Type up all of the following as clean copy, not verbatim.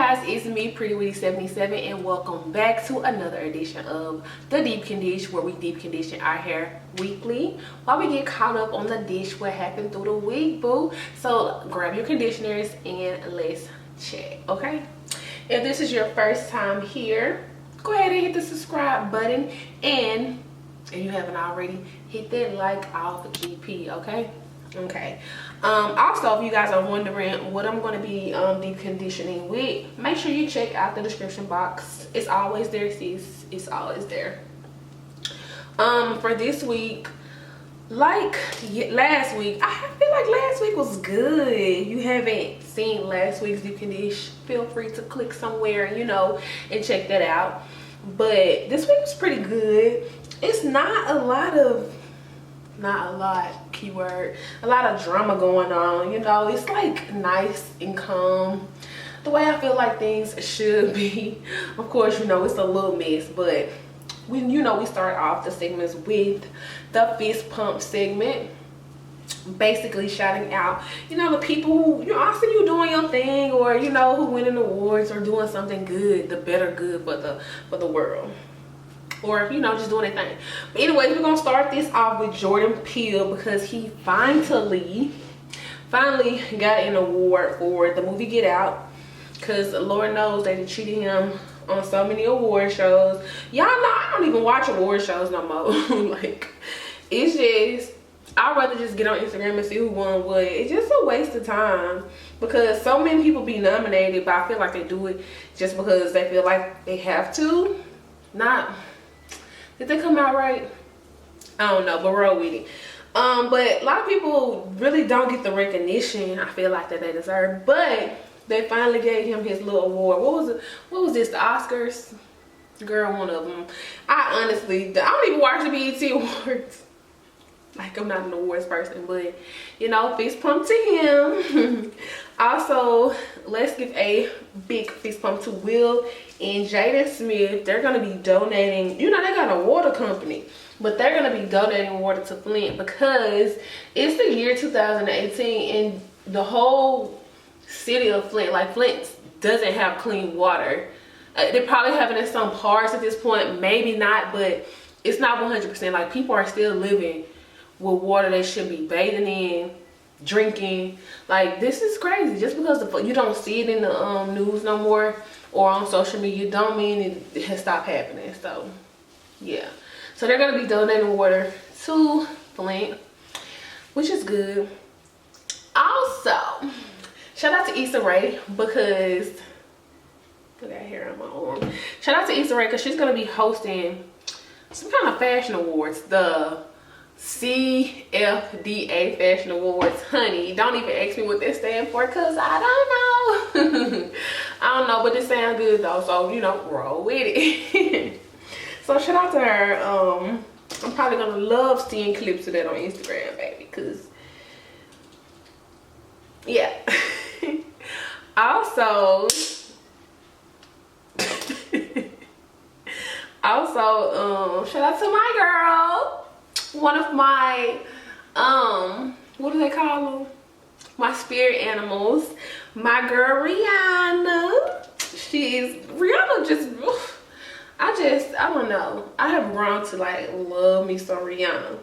guys, it's me, Prettywitty77, and welcome back to another edition of the Deep Condish, where we deep condition our hair weekly while we get caught up on the dish what happened through the week, boo. So grab your conditioners and let's check, okay? If this is your first time here, go ahead and hit the subscribe button, and if you haven't already, hit that like off of GP, okay? Okay. Also, if you guys are wondering what I'm going to be deep conditioning with, make sure you check out the description box. It's always there, sis. It's always there. For this week, like last week, I feel like last week was good. If you haven't seen last week's deep condition, feel free to click somewhere, you know, and check that out. But this week was pretty good. It's not a lot, keyword, a lot of drama going on, you know. It's like nice and calm, the way I feel like things should be. Of course, you know, it's a little mess, but when, you know, we start off the segments with the fist pump segment, basically shouting out, you know, the people who, you know, I see you doing your thing, or, you know, who winning awards or doing something good, the better good for the world, or, you know, just doing their thing. But anyways, we're gonna start this off with Jordan Peele, because he finally got an award for the movie Get Out, because Lord knows they cheated him on so many award shows. Y'all know I don't even watch award shows no more. Like, it's just, I'd rather just get on Instagram and see who won what. It's just a waste of time, because so many people be nominated, but I feel like they do it just because they feel like they have to. Did they come out right? I don't know, but roll with it. But a lot of people really don't get the recognition I feel like that they deserve. But they finally gave him his little award. What was it? What was this? The Oscars? Girl, one of them. I don't even watch the BET Awards. Like, I'm not an awards person, but, you know, fist pump to him. Also, let's give a big fist pump to Will and Jaden Smith. They're going to be donating, you know, they got a water company, but they're going to be donating water to Flint, because it's the year 2018 and the whole city of Flint, like, Flint doesn't have clean water. They probably have it in some parts at this point, maybe not, but it's not 100%. Like, people are still living with water they should be bathing in, drinking. Like, this is crazy. Just because you don't see it in the news no more or on social media, don't mean it has stopped happening. So yeah, so they're gonna be donating water to Flint, which is good. Also, shout out to Issa Rae, because look at hair on my arm. Shout out to Issa Rae, because she's gonna be hosting some kind of fashion awards, the CFDA Fashion Awards. Honey, don't even ask me what that stands for, because I don't know. I don't know, but it sounds good though, so, you know, roll with it. So shout out to her. I'm probably gonna love seeing clips of that on Instagram, baby, because yeah. Also, shout out to my girl, one of my what do they call them, my spirit animals, my girl Rihanna. I don't know, I have grown to like love me some Rihanna.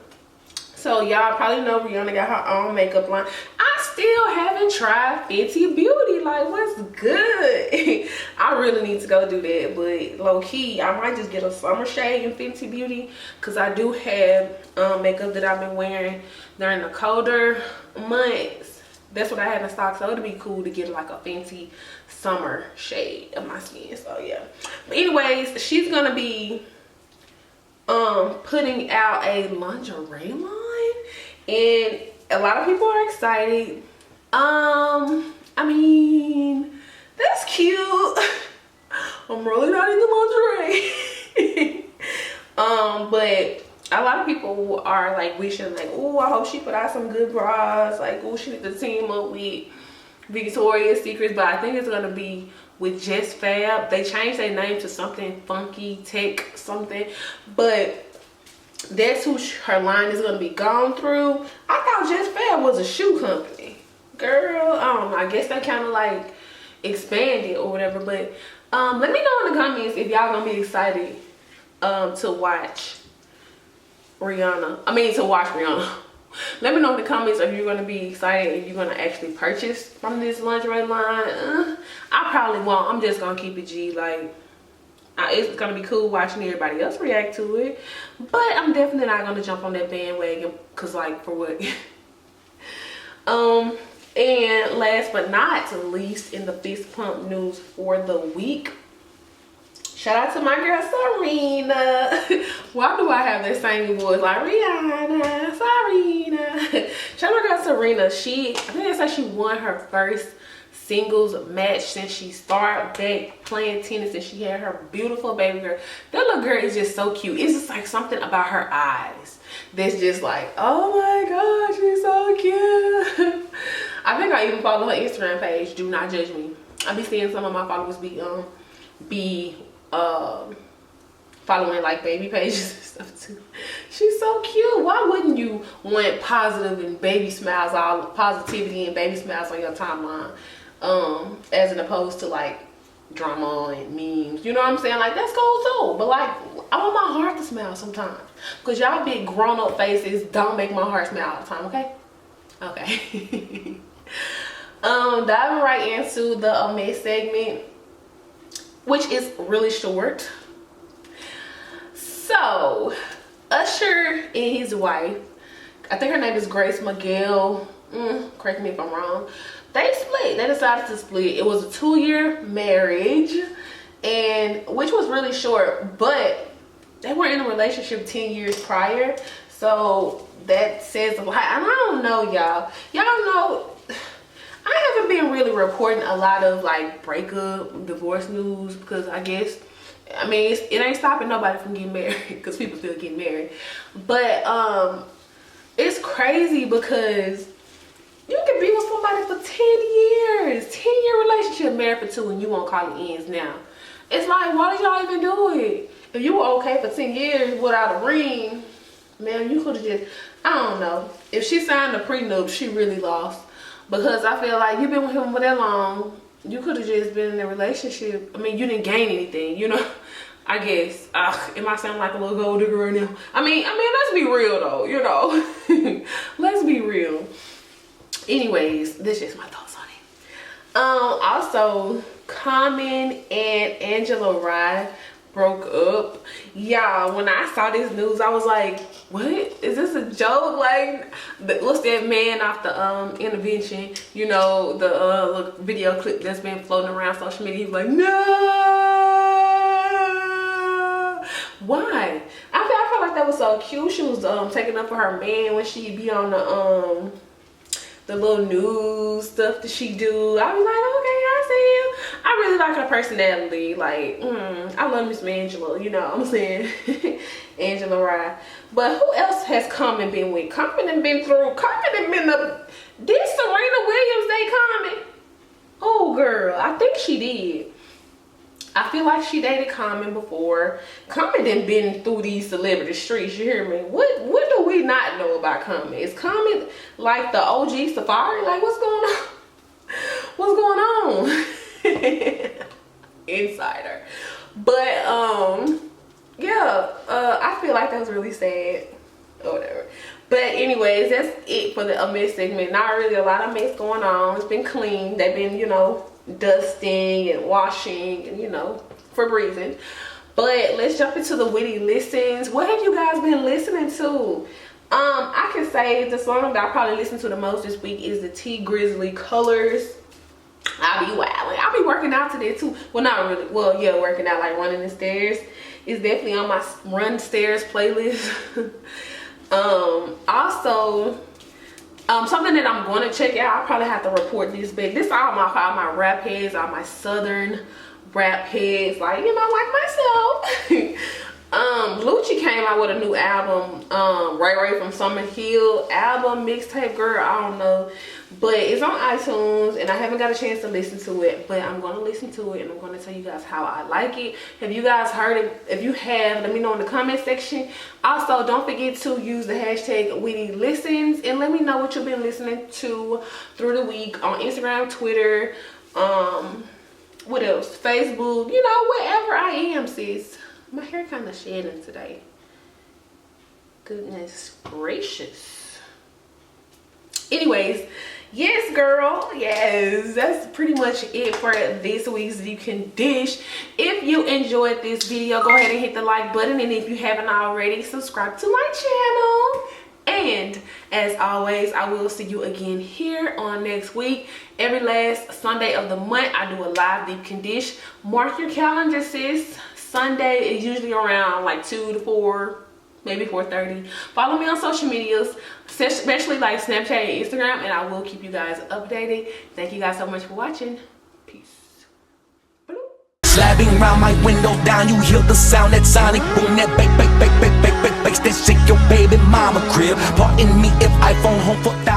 So y'all probably know Rihanna got her own makeup line. I still haven't tried Fenty Beauty. Like, what's good? I really need to go do that, but low-key, I might just get a summer shade in Fenty Beauty, because I do have makeup that I've been wearing during the colder months. That's what I had in stock, so it'd be cool to get like a Fenty summer shade of my skin. So yeah, but anyways, she's gonna be putting out a lingerie line, and a lot of people are excited. I mean, that's cute. I'm really not into lingerie. But a lot of people are like wishing, like, oh, I hope she put out some good bras, like, oh, she need to team up with Victoria's Secrets. But I think it's gonna be with Just Fab. They changed their name to something funky tech something, but that's who her line is gonna be gone through. I thought Just Fab was a shoe company. Girl, I don't know, I guess they kind of like expand it or whatever. But let me know in the comments if y'all gonna be excited to watch Rihanna. Let me know in the comments if you're gonna be excited and you're gonna actually purchase from this lingerie line. I probably won't. I'm just gonna keep it G. Like, it's gonna be cool watching everybody else react to it, but I'm definitely not gonna jump on that bandwagon, cause like, for what? And last but not least, in the fist pump news for the week, shout out to my girl Serena. Why do I have that same voice like Rihanna, Serena? Shout out to my girl Serena. I think they said she won her first singles match since she started back playing tennis, and she had her beautiful baby girl. That little girl is just so cute. It's just like something about her eyes that's just like, oh my god, she's so cute. I think I even follow her Instagram page. Do not judge me. I be seeing some of my followers be following like baby pages and stuff too. She's so cute. Why wouldn't you want positive and baby smiles, all positivity and baby smiles on your timeline, as an opposed to like drama and memes? You know what I'm saying? Like, that's cool too, but like, I want my heart to smile sometimes, because y'all big grown-up faces don't make my heart smile all the time. Okay. Diving right into the mid segment, which is really short. So Usher and his wife, I think her name is Grace Miguel, correct me if I'm wrong, they split. They decided to split. It was a 2-year marriage, and which was really short, but they were in a relationship 10 years prior, so that says a lot. And I don't know, y'all know, I haven't been really reporting a lot of like breakup, divorce news, because I guess, I mean, it ain't stopping nobody from getting married, because people still get married. But it's crazy because you can be with somebody for 10 years, 10-year relationship, married for 2, and you won't call it ends now. It's like, why did y'all even do it? If you were okay for 10 years without a ring, man, you could have just, I don't know. If she signed a prenup, she really lost. Because I feel like you've been with him for that long, you could have just been in a relationship. I mean, you didn't gain anything, you know? I guess. Am I sounding like a little gold digger right now? I mean, let's be real though, you know? Let's be real. Anyways, this is just my thoughts on it. Also, Common and Angela Rye broke up. Y'all, when I saw this news, I was like, what? Is this a joke? Like, what's that man off the Intervention, you know, the video clip that's been floating around social media? He was like, no. Why? I felt like that was so cute. She was taking up for her man when she be on the little news stuff that she do. I was like, okay, I see you. I really like her personality. Like, I love Miss Angela, you know what I'm saying? Angela Rye. But who else has Common been with? Common and been through. Common and been up. Did Serena Williams date Common? Oh, girl, I think she did. I feel like she dated Common before. Common done been through these celebrity streets, you hear me? What do we not know about Common? Is Common like the OG Safari? Like, what's going on? What's going on? Insider. But yeah, I feel like that was really sad or whatever. But anyways, that's it for the mess segment. Not really a lot of mess going on. It's been clean. They've been, you know, dusting and washing and, you know, for breathing. But let's jump into the witty listens. What have you guys been listening to? I can say the song that I probably listened to the most this week is the T Grizzly Colors. I'll be wilding. I'll be working out today too. Well, not really. Well, yeah, working out, like running the stairs. It's definitely on my run stairs playlist. Also, something that I'm going to check out, I'll probably have to report this back. This is all my rap heads, all my southern rap heads, like, you know, like myself. Lucci came out with a new album, Ray from Summer Hill album, mixtape, girl, I don't know. But it's on iTunes and I haven't got a chance to listen to it, but I'm going to listen to it and I'm going to tell you guys how I like it. Have you guys heard it? If you have, let me know in the comment section. Also, don't forget to use the hashtag Witty Listens and let me know what you've been listening to through the week on Instagram, Twitter, What else? Facebook, you know, wherever I am, sis. My hair kind of shedding today. Goodness gracious. Anyways, yes, girl. Yes, that's pretty much it for this week's You Can Dish. If you enjoyed this video, go ahead and hit the like button. And if you haven't already, subscribe to my channel. And as always, I will see you again here on next week. Every last Sunday of the month, I do a live Deep Condish. Mark your calendar, sis. Sunday is usually around like 2 to 4, maybe 4:30. Follow me on social medias, especially like Snapchat and Instagram, and I will keep you guys updated. Thank you guys so much for watching. Peace. Slapping around my window down, you hear the sound, that sonic boom, that bass, that shake your baby mama crib. Pardon me if I phone home for that.